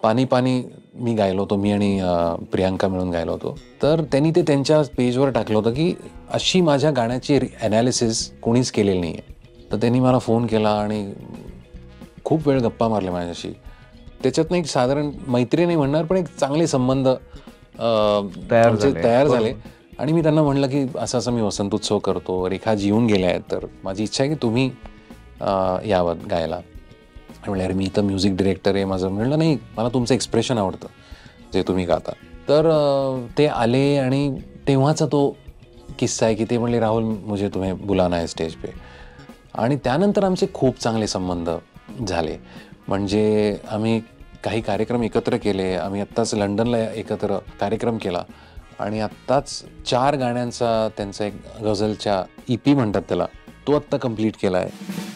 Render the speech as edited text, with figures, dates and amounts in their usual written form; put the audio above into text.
पानी पानी मी गायलो होतो, मी आणि प्रियांका मिळून गायलो होतो. तर त्यांनी ते त्यांच्या पेजवर टाकलं होतं की अशी माझ्या गाण्याची ॲनालिसिस कोणीच केलेली नाही आहे. तर त्यांनी मला फोन केला आणि खूप वेळ गप्पा मारल्या माझ्याशी. त्याच्यातनं एक साधारण मैत्री नाही म्हणणार, पण एक चांगले संबंध तयार झाले. आणि मी त्यांना म्हणलं की असं असं मी वसंत उत्सव करतो, रेखाजी येऊन गेल्या आहेत, तर माझी इच्छा आहे की तुम्ही यावं गायला. म्हणलं अरे मी तर म्युझिक डिरेक्टर आहे, माझं म्हणलं नाही, मला तुमचं एक्सप्रेशन आवडतं जे तुम्ही गाता. तर ते आले आणि तेव्हाचा तो किस्सा आहे की ते म्हणले राहुल मुझे तुम्हें बुलाना है स्टेज पे. आणि त्यानंतर आमचे खूप चांगले संबंध झाले. म्हणजे आम्ही काही कार्यक्रम एकत्र केले. आम्ही आत्ताच लंडनला एकत्र कार्यक्रम केला आणि आत्ताच 4 गाण्यांचा त्यांचा एक गझलच्या EP म्हणतात त्याला, तो आत्ता कंप्लीट केला आहे.